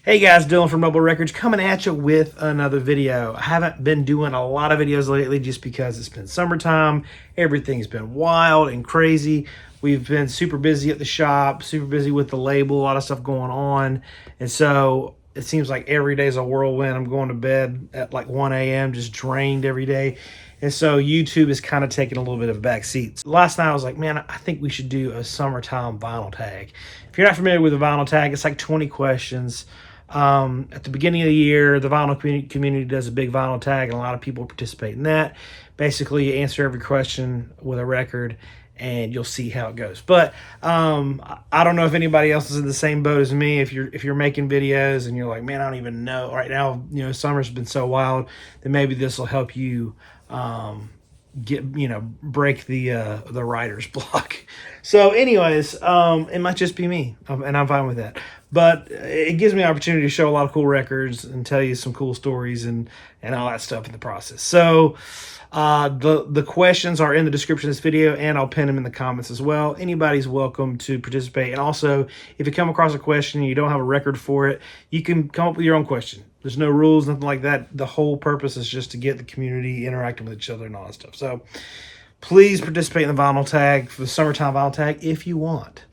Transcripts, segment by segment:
Hey guys, Dylan from Mobile Records coming at you with another video. I haven't been doing a lot of videos lately just because it's been summertime. Everything's been wild and crazy. We've been super busy at the shop, super busy with the label, a lot of stuff going on. And so it seems like every day's a whirlwind. I'm going to bed at like 1 a.m. just drained every day. And so YouTube is kind of taking a little bit of a back seat. Last night I was like, man, I think we should do a summertime vinyl tag. If you're not familiar with a vinyl tag, it's like 20 questions. At the beginning of the year, the vinyl community does a big vinyl tag, and a lot of people participate in that. Basically, you answer every question with a record, and you'll see how it goes. But I don't know if anybody else is in the same boat as me. If you're making videos and you're like, man, I don't even know right now. You know, summer's been so wild. Then maybe this will help you break the writer's block. So anyways, it might just be me, and I'm fine with that, but it gives me an opportunity to show a lot of cool records and tell you some cool stories and all that stuff in the process. So the questions are in the description of this video, and I'll pin them in the comments as well. Anybody's welcome to participate. And also, if you come across a question and you don't have a record for it, you can come up with your own question. There's no rules, nothing like that. The whole purpose is just to get the community interacting with each other and all that stuff. So please participate in the vinyl tag, for the summertime vinyl tag, if you want.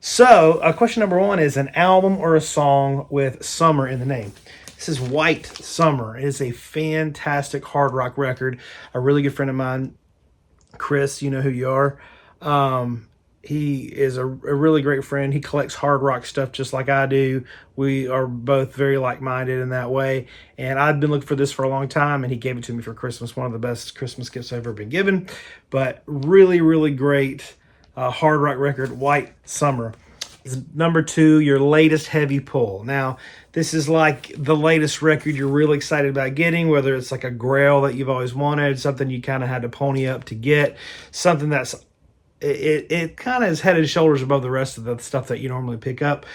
So question number one is an album or a song with summer in the name. This is White Summer. It is a fantastic hard rock record. A really good friend of mine, Chris, you know who you are. He is a really great friend. He collects hard rock stuff just like I do. We are both very like-minded in that way. And I've been looking for this for a long time, and he gave it to me for Christmas. One of the best Christmas gifts I've ever been given. But really, really great hard rock record, White Summer. Number two, your latest heavy pull. Now, this is like the latest record you're really excited about getting, whether it's like a grail that you've always wanted, something you kind of had to pony up to get, something that's it kind of is head and shoulders above the rest of the stuff that you normally pick up.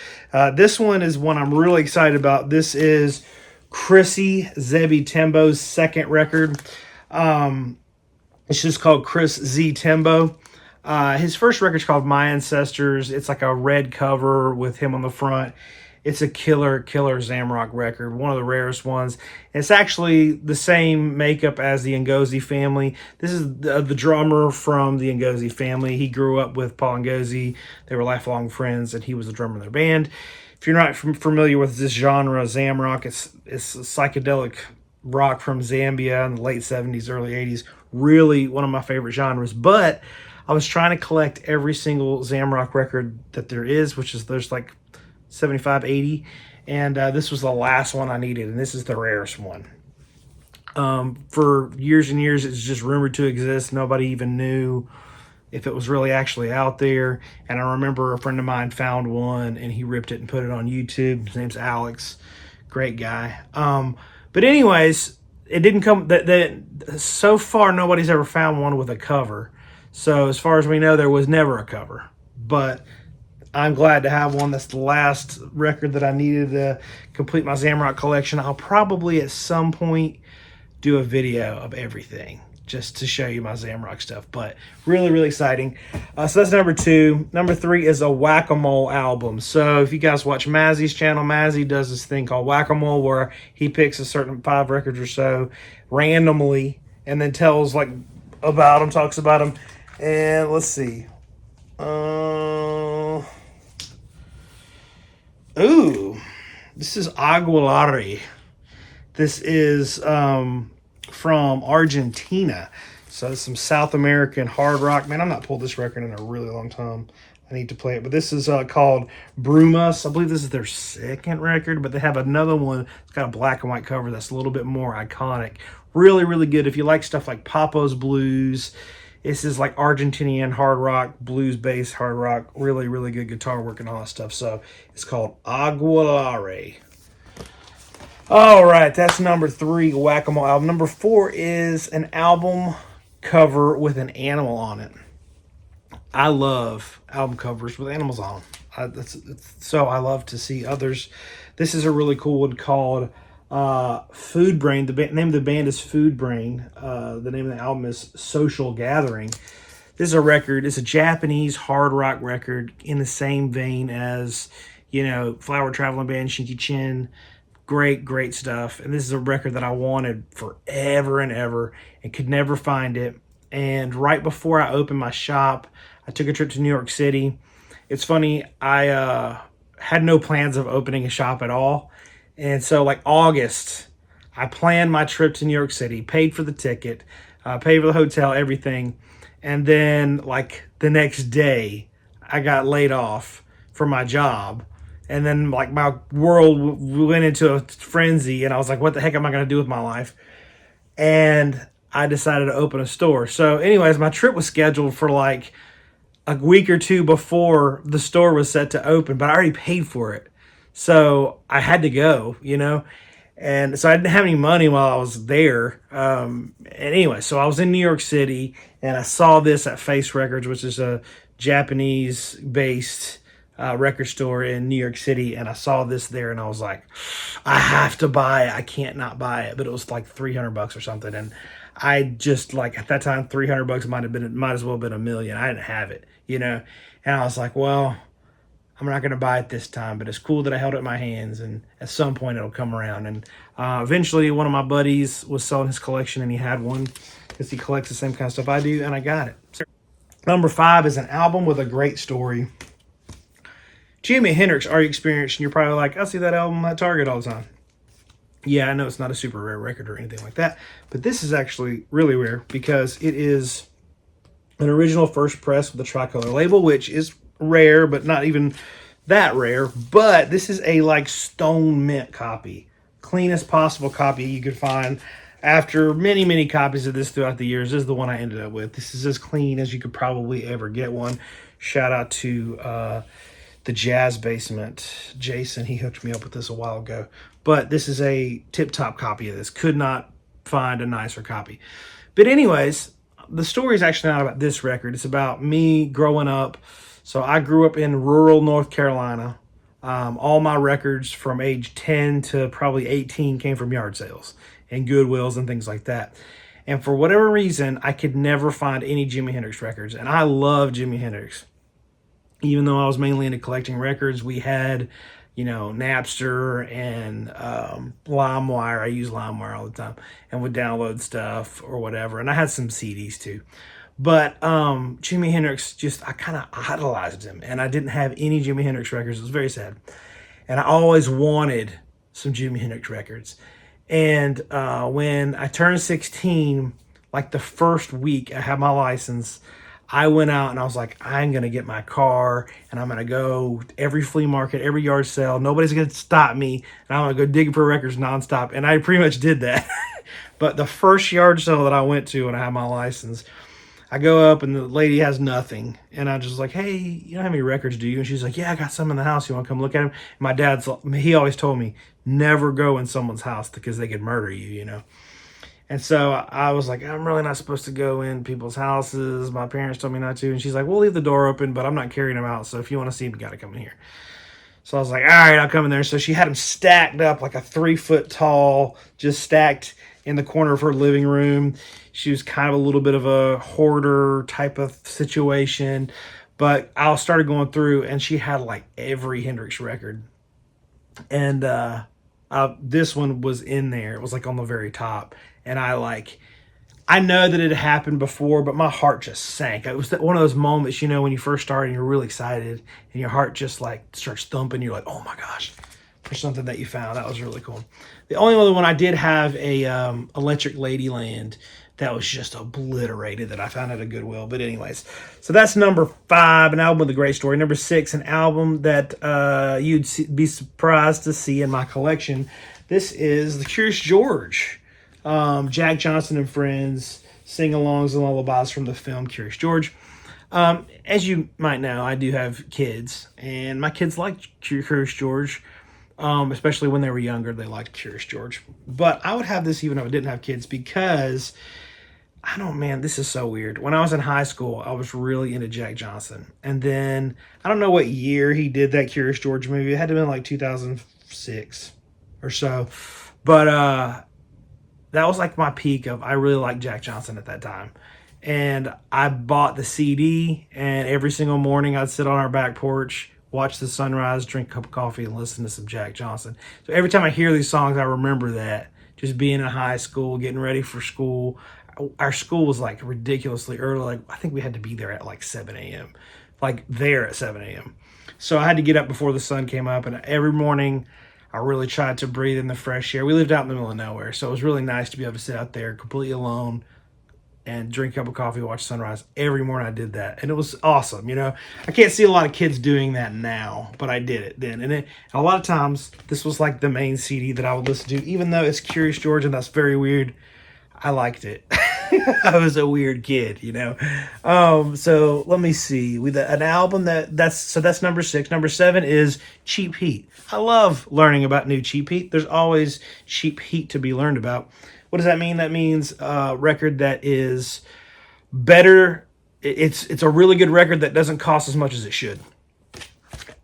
This one is one I'm really excited about. This is Chrissy Zebby Tembo's second record. It's just called Chris Z Tembo. His first record's called My Ancestors. It's like a red cover with him on the front. It's a killer Zamrock record, one of the rarest ones. It's actually the same makeup as the Ngozi family. This is the drummer from the Ngozi family. He grew up with Paul Ngozi. They were lifelong friends, and he was the drummer in their band. If you're not familiar with this genre, Zamrock, it's psychedelic rock from Zambia in the late 70s, early 80s. Really one of my favorite genres. But I was trying to collect every single Zamrock record that there is, there's like 75, 80, and this was the last one I needed, and this is the rarest one. For years and years, it's just rumored to exist. Nobody even knew if it was really actually out there, and I remember a friend of mine found one, and he ripped it and put it on YouTube. His name's Alex. Great guy. But anyways, it didn't come... So far, nobody's ever found one with a cover. So as far as we know, there was never a cover. But I'm glad to have one. That's the last record that I needed to complete my Zamrock collection. I'll probably at some point do a video of everything just to show you my Zamrock stuff. But really, really exciting. So that's number two. Number three is a Wack-a-mole album. So if you guys watch Mazzy's channel, Mazzy does this thing called Wack-a-mole where he picks a certain 5 records or so randomly and then tells like about them, talks about them. And let's see. This is Aguilari. This is from Argentina. So it's some South American hard rock. Man, I've not pulled this record in a really long time. I need to play it. But this is called Brumas. I believe this is their second record, but they have another one. It's got a black and white cover that's a little bit more iconic. Really, really good. If you like stuff like Papo's Blues, this is like Argentinian hard rock, blues-based hard rock. Really, really good guitar work and all that stuff. So it's called Aguilari. All right, that's number three, Wack-a-mole album. Number four is an album cover with an animal on it. I love album covers with animals on them. So I love to see others. This is a really cool one called Food Brain. The name of the band is Food Brain. The name of the album is Social Gathering. This is a record. It's a Japanese hard rock record in the same vein as Flower Traveling Band, Shinky Chin. Great, great stuff. And this is a record that I wanted forever and ever and could never find it. And right before I opened my shop, I took a trip to New York City. It's funny, I had no plans of opening a shop at all. And so, like August, I planned my trip to New York City, paid for the ticket, paid for the hotel, everything. And then, like, the next day, I got laid off from my job. And then, like, my world went into a frenzy, and I was like, what the heck am I going to do with my life? And I decided to open a store. So, anyways, my trip was scheduled for, like, a week or two before the store was set to open, but I already paid for it. So, I had to go, And so I didn't have any money while I was there. And anyway, so I was in New York City, and I saw this at Face Records, which is a Japanese-based record store in New York City, and I saw this there, and I was like, I have to buy it. I can't not buy it. But it was like $300 or something, and I just, like, at that time, $300 might as well have been $1 million. I didn't have it, and I was like, well, I'm not going to buy it this time, but it's cool that I held it in my hands, and at some point it'll come around. And eventually one of my buddies was selling his collection, and he had one because he collects the same kind of stuff I do, and I got it. Number 5 is an album with a great story. Jimi Hendrix, Are You Experienced? And you're probably like, I see that album at Target all the time. Yeah, I know it's not a super rare record or anything like that, but this is actually really rare because it is an original first press with a tricolor label, which is rare, but not even that rare. But this is a, like, stone mint copy. Cleanest possible copy you could find. After many, many copies of this throughout the years, this is the one I ended up with. This is as clean as you could probably ever get one. Shout out to the Jazz Basement. Jason, he hooked me up with this a while ago. But this is a tip-top copy of this. Could not find a nicer copy. But anyways, the story is actually not about this record. It's about me growing up. So I grew up in rural North Carolina. All my records from age 10 to probably 18 came from yard sales and Goodwills and things like that. And for whatever reason, I could never find any Jimi Hendrix records. And I love Jimi Hendrix. Even though I was mainly into collecting records, we had, Napster and LimeWire. I use LimeWire all the time and would download stuff or whatever. And I had some CDs too. But Jimi Hendrix, I kind of idolized him. And I didn't have any Jimi Hendrix records. It was very sad. And I always wanted some Jimi Hendrix records. And when I turned 16, like the first week I had my license, I went out and I was like, I'm going to get my car and I'm going to go every flea market, every yard sale. Nobody's going to stop me. And I'm going to go digging for records nonstop. And I pretty much did that. But the first yard sale that I went to when I had my license, I go up and the lady has nothing. And I just like, hey, you don't have any records, do you? And she's like, yeah, I got some in the house. You want to come look at them? My dad's, he always told me, never go in someone's house because they could murder you, And so I was like, I'm really not supposed to go in people's houses. My parents told me not to. And she's like, we'll leave the door open, but I'm not carrying them out. So if you want to see them, you got to come in here. So I was like, all right, I'll come in there. So she had them stacked up like a 3-foot tall, just stacked in the corner of her living room. She was kind of a little bit of a hoarder type of situation. But I started going through and she had like every Hendrix record. And this one was in there. It was like on the very top. And I know that it had happened before, but my heart just sank. It was one of those moments, when you first start and you're really excited and your heart just like starts thumping. You're like, oh my gosh, there's something that you found. That was really cool. The only other one I did have a Electric Ladyland that was just obliterated that I found at a Goodwill. But anyways, so that's number 5, an album with a great story. Number 6, an album that you'd be surprised to see in my collection. This is The Curious George. Jack Johnson and Friends, sing-alongs and lullabies from the film Curious George. As you might know, I do have kids, and my kids like Curious George, especially when they were younger. They liked Curious George. But I would have this even if I didn't have kids because, this is so weird. When I was in high school, I was really into Jack Johnson. And then, I don't know what year he did that Curious George movie. It had to have been like 2006 or so. But, that was like my peak of, I really liked Jack Johnson at that time. And I bought the CD, and every single morning I'd sit on our back porch watch the sunrise, drink a cup of coffee, and listen to some Jack Johnson. So every time I hear these songs, I remember that. Just being in high school, getting ready for school. Our school was like ridiculously early. Like I think we had to be there at like 7 a.m. Like there at 7 a.m. So I had to get up before the sun came up, and every morning I really tried to breathe in the fresh air. We lived out in the middle of nowhere, so it was really nice to be able to sit out there completely alone and drink a cup of coffee, watch sunrise. Every morning I did that, and it was awesome. I can't see a lot of kids doing that now, but I did it then. And a lot of times, this was like the main CD that I would listen to, even though it's Curious George and that's very weird. I liked it. I was a weird kid. So let me see. With an album that's number 6. Number 7 is Cheap Heat. I love learning about new Cheap Heat. There's always cheap heat to be learned about. What does that mean? That means a record that is better. It's a really good record that doesn't cost as much as it should.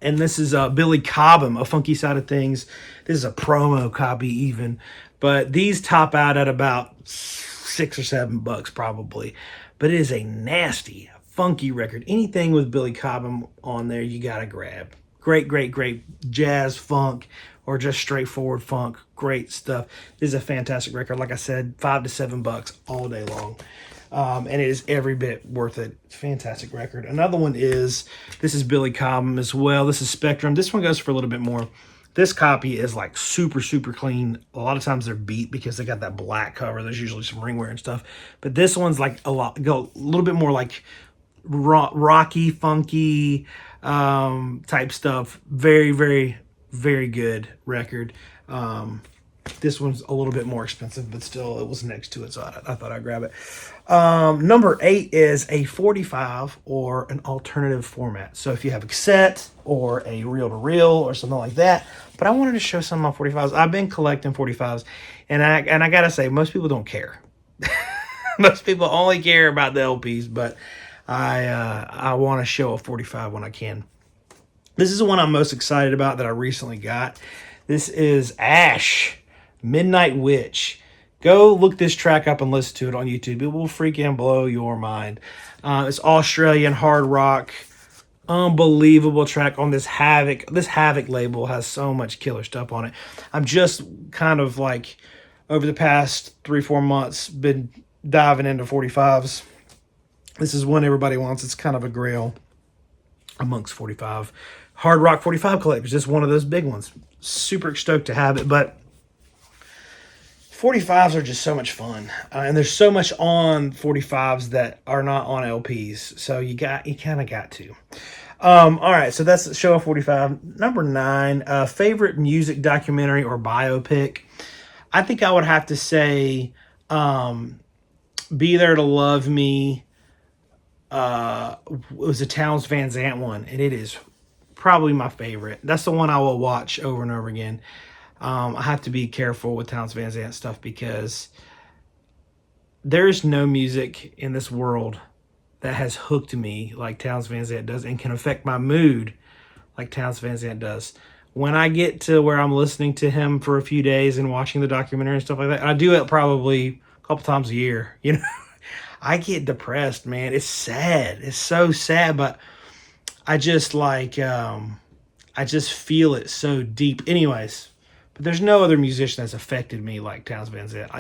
And this is Billy Cobham, A Funky Side of Things. This is a promo copy even. But these top out at about $6 or $7 probably. But it is a nasty, funky record. Anything with Billy Cobham on there, you got to grab. Great, great, great jazz, funk, or just straightforward funk. Great stuff. This is a fantastic record. Like I said, $5 to $7 all day long. And it is every bit worth it. It's a fantastic record. Another one this is Billy Cobham as well. This is Spectrum. This one goes for a little bit more. This copy is like super, super clean. A lot of times they're beat because they got that black cover. There's usually some ringwear and stuff. But this one's like go a little bit more like rocky, funky type stuff. Very, very, very good record. This one's a little bit more expensive, but still it was next to it, so I thought I'd grab it. Number 8 is a 45 or an alternative format. So if you have a cassette or a reel-to-reel or something like that, but I wanted to show some of my 45s. I've been collecting 45s, and I gotta say, most people don't care. Most people only care about the LPs, but I want to show a 45 when I can. This is the one I'm most excited about that I recently got. This is Ash, Midnight Witch. Go look this track up and listen to it on YouTube. It will freaking blow your mind. It's Australian hard rock. Unbelievable track on this Havoc. This Havoc label has so much killer stuff on it. I'm just kind of like, over the past 3-4 months, been diving into 45s. This is one everybody wants. It's kind of a grail amongst 45. Hard rock 45 collectors. Just one of those big ones. Super stoked to have it, but 45s are just so much fun, and there's so much on 45s that are not on LPs, so you kind of got to. All right, so that's show off 45. Number 9, favorite music documentary or biopic. I think I would have to say Be There to Love Me. It was a Townes Van Zandt one, and it is probably my favorite. That's the one I will watch over and over again. I have to be careful with Townes Van Zandt stuff because there's no music in this world that has hooked me like Townes Van Zandt does and can affect my mood like Townes Van Zandt does. When I get to where I'm listening to him for a few days and watching the documentary and stuff like that, I do it probably a couple times a year, I get depressed, man. It's sad. It's so sad, but I just I just feel it so deep. Anyways, but there's no other musician that's affected me like Townes Van Zandt.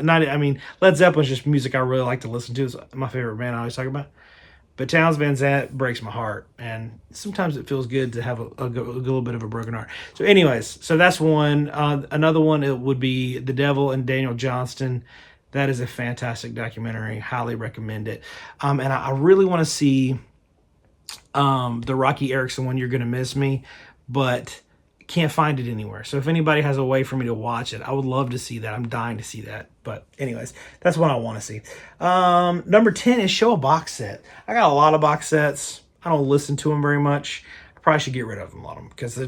Led Zeppelin's just music I really like to listen to. It's my favorite band I always talk about. But Townes Van Zandt breaks my heart, and sometimes it feels good to have a little bit of a broken heart. So anyways, so that's one. Another one, it would be The Devil and Daniel Johnston. That is a fantastic documentary. Highly recommend it. And I really want to see the Rocky Erickson one, You're Gonna Miss Me, but can't find it anywhere. So if anybody has a way for me to watch it, I would love to see that. I'm dying to see that. But anyways, that's what I want to see. Number 10 is show a box set. I got a lot of box sets. I don't listen to them very much. I probably should get rid of them, a lot of them, because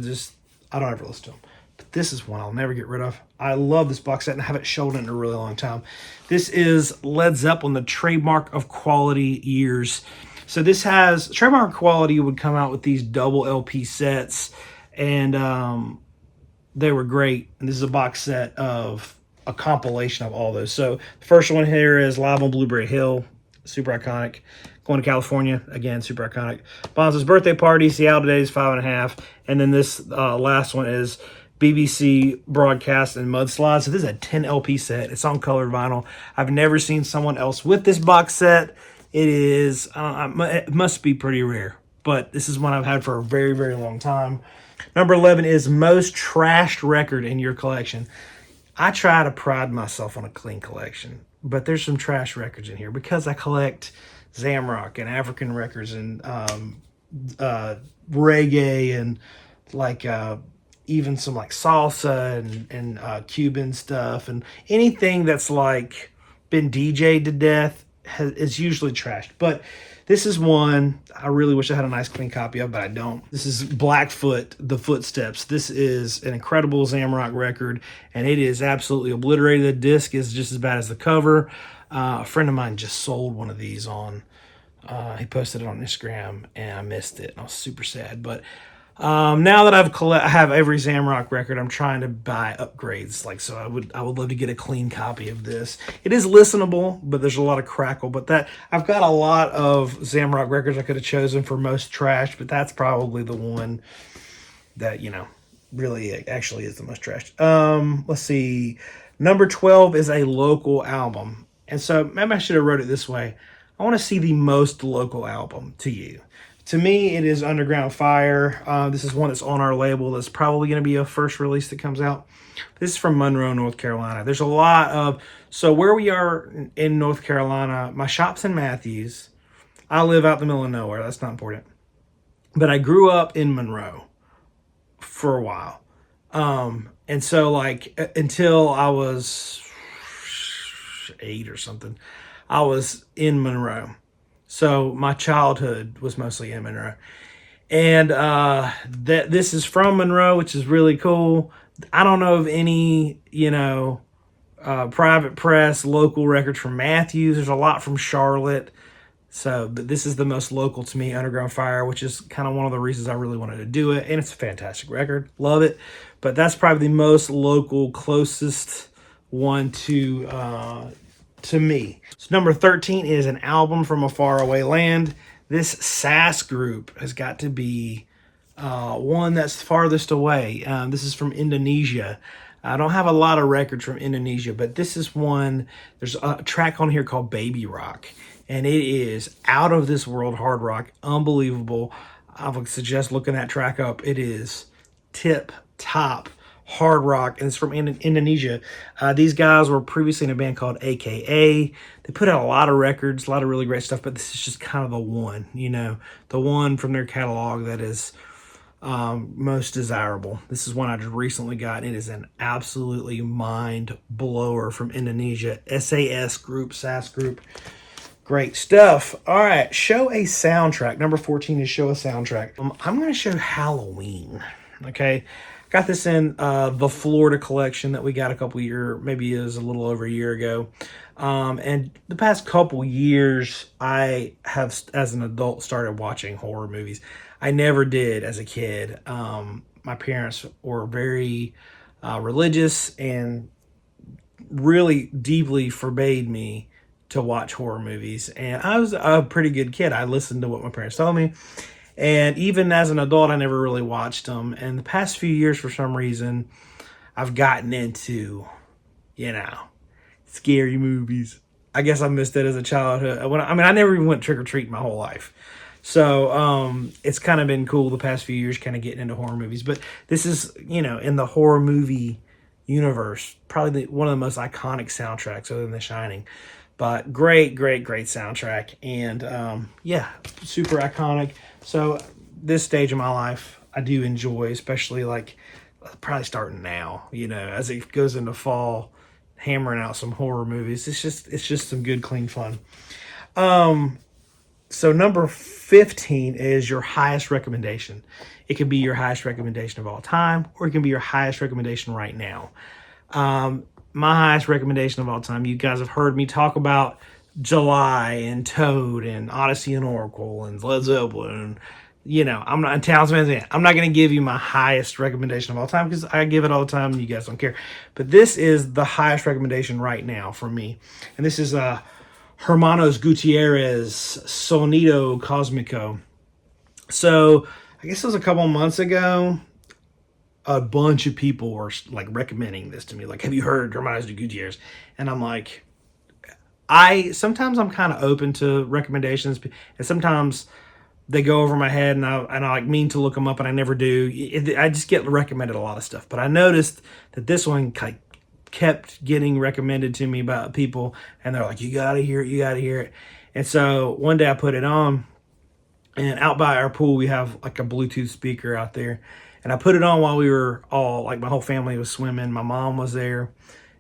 I don't ever listen to them. But this is one I'll never get rid of. I love this box set and I haven't shown it in a really long time. This is Led Zeppelin, the Trademark of Quality years. So this has, Trademark of Quality would come out with these double LP sets, and they were great. And this is a box set of a compilation of all those. So the first one here is Live on Blueberry Hill, super iconic. Going to California, again, super iconic. Bonzo's Birthday Party, Seattle Today is 5.5. And then this last one is BBC Broadcast and Mudslide. So this is a 10 LP set. It's on colored vinyl. I've never seen someone else with this box set. It is, it must be pretty rare, but this is one I've had for a very, very long time. Number 11 is most trashed record in your collection. I try to pride myself on a clean collection, but there's some trash records in here because I collect Zamrock and African records and reggae and like even some like salsa and Cuban stuff, and anything that's like been DJ'd to death is usually trashed. But this is one I really wish I had a nice clean copy of, but I don't. This is Blackfoot, The Footsteps. This is an incredible Zamrock record, and it is absolutely obliterated. The disc is just as bad as the cover. A friend of mine just sold one of these on, he posted it on Instagram, and I missed it, and I was super sad. But now that I have every Zamrock record, I'm trying to buy upgrades. Like, so I would love to get a clean copy of this. It is listenable, but there's a lot of crackle. But that I've got a lot of Zamrock records I could have chosen for most trash, but that's probably the one that, you know, really actually is the most trashed. Let's see. Number 12 is a local album. And so maybe I should have wrote it this way. I want to see the most local album to you. To me, it is Underground Fire. This is one that's on our label. That's probably going to be a first release that comes out. This is from Monroe, North Carolina. There's a lot of... So where we are in North Carolina, my shop's in Matthews. I live out in the middle of nowhere. That's not important. But I grew up in Monroe for a while. And so, like, until I was 8 or something, I was in Monroe. So my childhood was mostly in Monroe. And this is from Monroe, which is really cool. I don't know of any, you know, private press, local records from Matthews. There's a lot from Charlotte. So, but this is the most local to me, Underground Fire, which is kind of one of the reasons I really wanted to do it. And it's a fantastic record. Love it. But that's probably the most local, closest one to me. So number 13 is an album from a faraway land. This SAS group has got to be one that's farthest away. This is from Indonesia. I don't have a lot of records from Indonesia, but this is one. There's a track on here called Baby Rock, and it is out of this world hard rock. Unbelievable. I would suggest looking that track up. It is tip top hard rock, and it's from Indonesia. These guys were previously in a band called AKA. They put out a lot of records, a lot of really great stuff, but this is just kind of the one, you know, the one from their catalog that is most desirable. This is one I just recently got. It is an absolutely mind blower from Indonesia. SAS group. Great stuff. All right, show a soundtrack. Number 14 is show a soundtrack. I'm going to show Halloween. Okay. Got this in the Florida collection that we got a couple years, maybe it was a little over a year ago. And the past couple years, I have, as an adult, started watching horror movies. I never did as a kid. My parents were very religious and really deeply forbade me to watch horror movies. And I was a pretty good kid. I listened to what my parents told me. And even as an adult, I never really watched them. And the past few years, for some reason, I've gotten into, you know, scary movies. I guess I missed it as a childhood. I never even went trick-or-treating my whole life. So it's kind of been cool the past few years kind of getting into horror movies. But this is, you know, in the horror movie universe, probably one of the most iconic soundtracks other than The Shining. But great soundtrack. And yeah, super iconic. So this stage of my life, I do enjoy, especially like probably starting now, you know, as it goes into fall, hammering out some horror movies. It's just some good, clean fun. So number 15 is your highest recommendation. It could be your highest recommendation of all time, or it can be your highest recommendation right now. My highest recommendation of all time, you guys have heard me talk about July and Toad and Odyssey and Oracle and Led Zeppelin. And, you know, I'm not Talisman. I'm not going to give you my highest recommendation of all time because I give it all the time and you guys don't care. But this is the highest recommendation right now from me. And this is Hermanos Gutierrez, Sonido Cosmico. So I guess it was a couple months ago. A bunch of people were like recommending this to me. Like, have you heard Hermanos Gutierrez? And I'm like, sometimes I'm kind of open to recommendations, and sometimes they go over my head, and I like mean to look them up, and I never do. I just get recommended a lot of stuff, but I noticed that this one kept getting recommended to me by people, and they're like, you gotta hear it, you gotta hear it. And so one day I put it on, and out by our pool we have like a Bluetooth speaker out there, and I put it on while we were all like, my whole family was swimming, my mom was there.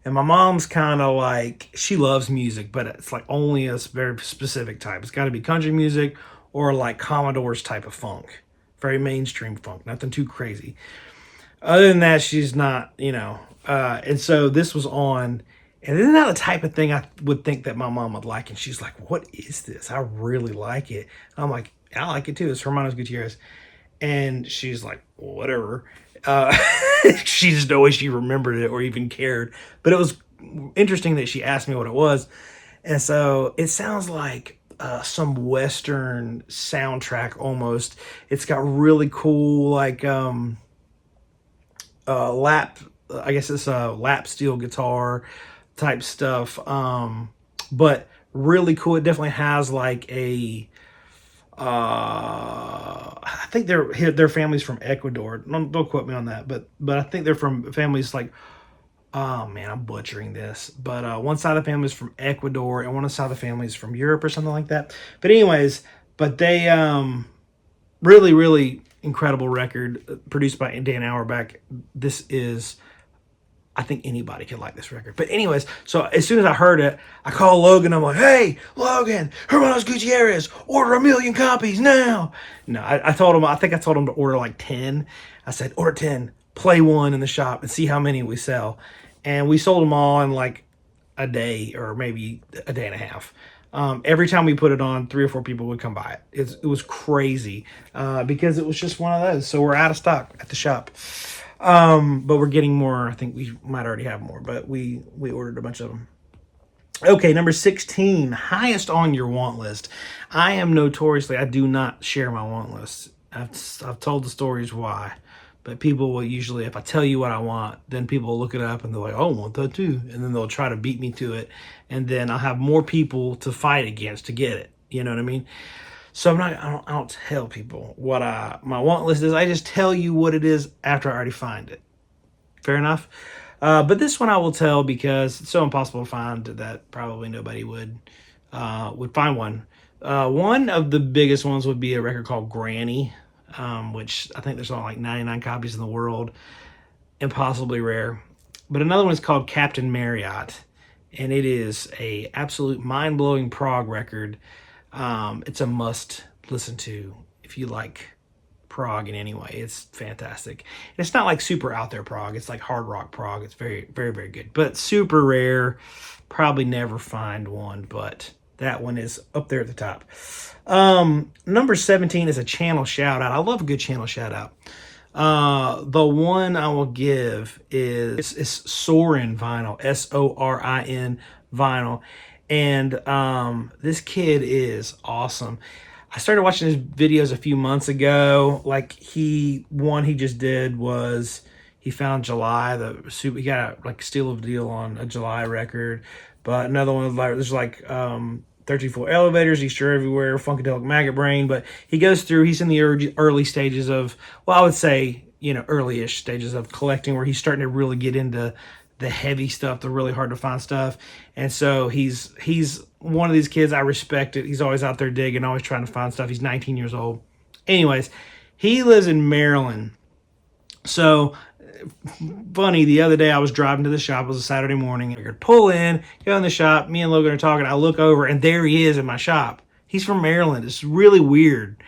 And my mom's kind of like, she loves music, but it's like only a very specific type. It's got to be country music or like Commodore's type of funk. Very mainstream funk, nothing too crazy. Other than that, she's not, and so this was on, and isn't that the type of thing I would think that my mom would like? And she's like, what is this? I really like it. I'm like, I like it too. It's Hermanos Gutierrez. And she's like, whatever. She just no way she remembered it or even cared. But it was interesting that she asked me what it was. And so it sounds like some Western soundtrack almost. It's got really cool, like, I guess it's a lap steel guitar type stuff. But really cool. It definitely has like a, I think their families from Ecuador. Don't quote me on that, but I think they're from families like, oh man, I'm butchering this. But one side of the family is from Ecuador, and one side of the family is from Europe or something like that. But anyways, they really, really incredible record produced by Dan Auerbach. This is, I think anybody could like this record. But anyways, so as soon as I heard it, I called Logan. I'm like, hey, Logan, Hermanos Gutierrez, order 1 million copies now. No, I told him, I think I told him to order like 10. I said, order 10, play one in the shop and see how many we sell. And we sold them all in like a day or maybe a day and a half. Every time we put it on, 3 or 4 people would come buy it. It was crazy because it was just one of those. So we're out of stock at the shop. But we're getting more. I think we might already have more, but we ordered a bunch of them. Okay, number 16, highest on your want list. I am notoriously, I do not share my want list. I've told the stories why, but people will usually, if I tell you what I want, then people will look it up and they're like, oh, I want that too. And then they'll try to beat me to it. And then I'll have more people to fight against to get it. You know what I mean? So I don't tell people what my want list is. I just tell you what it is after I already find it. Fair enough. But this one I will tell because it's so impossible to find that probably nobody would find one. One of the biggest ones would be a record called Granny, which I think there's only like 99 copies in the world. Impossibly rare. But another one is called Captain Marriott, and it is a absolute mind-blowing prog record. It's a must listen to if you like prog in any way. It's fantastic. And it's not like super out there prog. It's like hard rock prog. It's very, very, very good, but super rare. Probably never find one, but that one is up there at the top. Number 17 is a channel shout out. I love a good channel shout out. The one I will give is Sorin vinyl, Sorin vinyl. And this kid is awesome. I started watching his videos a few months ago. Like he just did was he found July, he got a steal of deal on a July record. But another one was like there's like 34 Elevators, Easter Everywhere, Funkadelic Maggot Brain. But he goes through, he's in the early stages of, well, I would say, early-ish stages of collecting, where he's starting to really get into the heavy stuff, the really hard to find stuff. And so he's one of these kids. I respect it. He's always out there digging, always trying to find stuff. He's 19 years old. Anyways, he lives in Maryland. So funny, the other day I was driving to the shop. It was a Saturday morning. I could pull in, go in the shop. Me and Logan are talking. I look over, and there he is in my shop. He's from Maryland. It's really weird.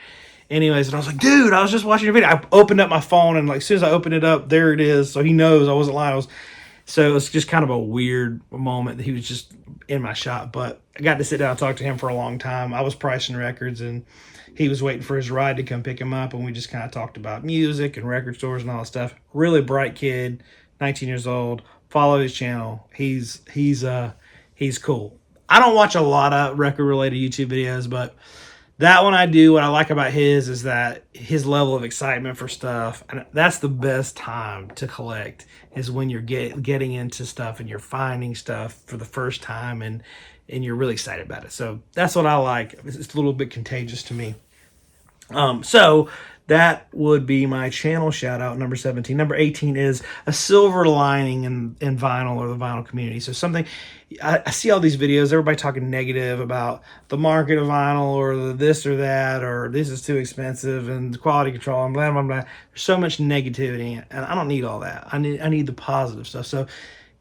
Anyways, and I was like, dude, I was just watching your video. I opened up my phone, and like as soon as I opened it up, there it is. So he knows I wasn't lying. So it was just kind of a weird moment that he was just in my shop. But I got to sit down and talk to him for a long time. I was pricing records, and he was waiting for his ride to come pick him up. And we just kind of talked about music and record stores and all that stuff. Really bright kid, 19 years old. Follow his channel. He's cool. I don't watch a lot of record related YouTube videos, but that one I do. What I like about his is that his level of excitement for stuff, and that's the best time to collect, is when you're getting into stuff and you're finding stuff for the first time, and you're really excited about it. So that's what I like. It's a little bit contagious to me. So that would be my channel shout out, number 17. Number 18 is a silver lining in vinyl, or the vinyl community. So something, I see all these videos, everybody talking negative about the market of vinyl, or the this or that, or this is too expensive, and the quality control, and blah, blah, blah. There's so much negativity, and I don't need all that. I need the positive stuff. So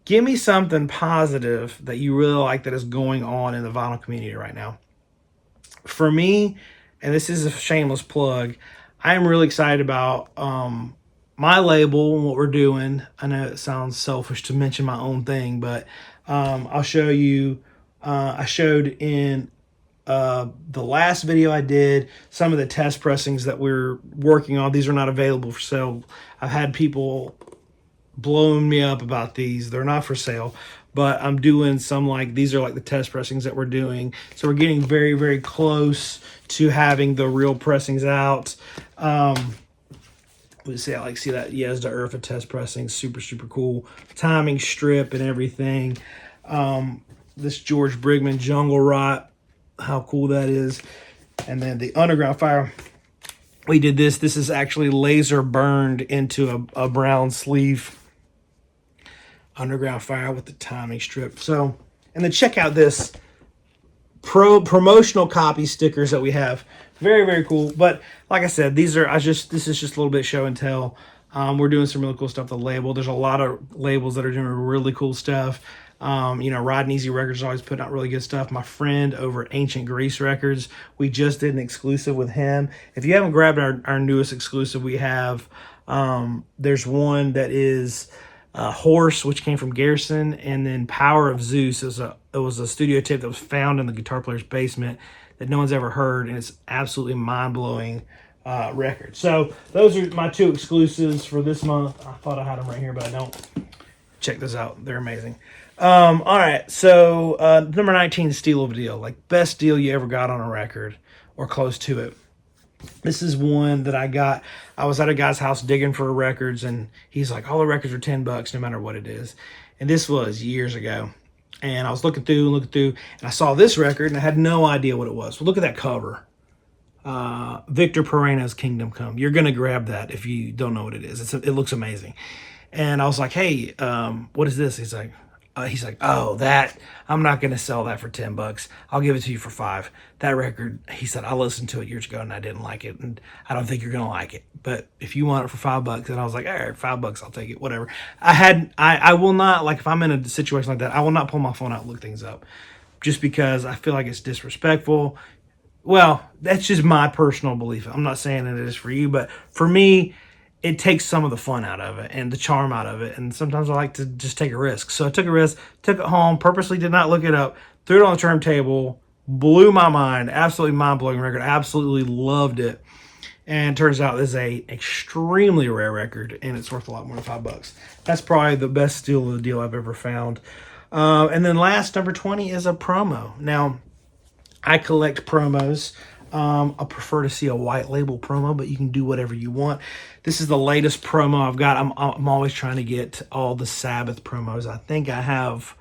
give me something positive that you really like that is going on in the vinyl community right now. For me, and this is a shameless plug, I am really excited about my label and what we're doing. I know it sounds selfish to mention my own thing, but I'll show you. I showed in the last video I did some of the test pressings that we're working on. These are not available for sale. I've had people blowing me up about these. They're not for sale, but I'm doing some, like, these are like the test pressings that we're doing. So we're getting very, very close to having the real pressings out. Let's see, I like see that Yezda Urfa test pressing, super, super cool. Timing strip and everything. This George Brigman Jungle Rot, how cool that is. And then the Underground Fire, we did this. This is actually laser burned into a brown sleeve. Underground Fire with the timing strip. So, and then check out this promotional copy stickers that we have. Very, very cool. But like I said, this is just a little bit show and tell. We're doing some really cool stuff. The label, there's a lot of labels that are doing really cool stuff. Riding Easy Records is always putting out really good stuff. My friend over at Ancient Grease Records, we just did an exclusive with him. If you haven't grabbed our newest exclusive, we have, there's one that is Horse, which came from Garrison, and then Power of Zeus. It was a studio tape that was found in the guitar player's basement that no one's ever heard, and it's absolutely mind-blowing record. So those are my two exclusives for this month. I thought I had them right here, but I don't. Check those out. They're amazing. All right, so number 19, steal of a deal. Like, best deal you ever got on a record, or close to it. This is one that I got. I was at a guy's house digging for records, and he's like, all the records are $10 no matter what it is. And this was years ago. And I was looking through, and I saw this record, and I had no idea what it was. Well, look at that cover. Victor Pereira's Kingdom Come. You're going to grab that if you don't know what it is. It looks amazing. And I was like, hey, what is this? He's like, oh, that, I'm not going to sell that for $10. I'll give it to you for $5. That record, he said, I listened to it years ago and I didn't like it, and I don't think you're going to like it. But if you want it for $5, and I was like, all right, $5, I'll take it, whatever. I will not, like, if I'm in a situation like that, I will not pull my phone out and look things up, just because I feel like it's disrespectful. Well, that's just my personal belief. I'm not saying that it is for you, but for me, it takes some of the fun out of it and the charm out of it. And sometimes I like to just take a risk. So I took a risk, took it home, purposely did not look it up, threw it on the turntable, blew my mind, absolutely mind-blowing record, absolutely loved it. And it turns out this is a extremely rare record, and it's worth a lot more than $5. That's probably the best steal of the deal I've ever found. And then last, number 20 is a promo. Now, I collect promos. I prefer to see a white label promo, but you can do whatever you want. This is the latest promo I've got. I'm always trying to get all the Sabbath promos. I think I have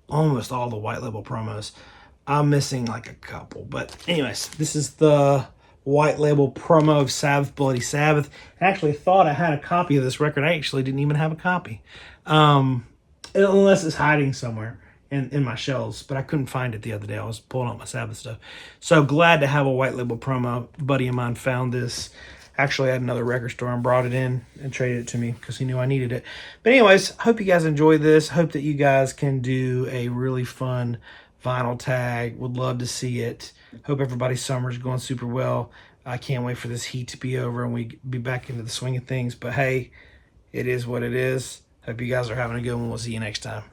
almost all the white label promos. I'm missing like a couple. But anyways, this is the white label promo of Sabbath, Bloody Sabbath. I actually thought I had a copy of this record. I actually didn't even have a copy. Unless it's hiding somewhere in my shelves, but I couldn't find it the other day. I was pulling out my Sabbath stuff. So glad to have a white label promo. A buddy of mine found this. Actually, I had another record store and brought it in and traded it to me because he knew I needed it. But anyways, hope you guys enjoyed this. Hope that you guys can do a really fun vinyl tag. Would love to see it. Hope everybody's summer's going super well. I can't wait for this heat to be over and we be back into the swing of things. But hey, it is what it is. Hope you guys are having a good one. We'll see you next time.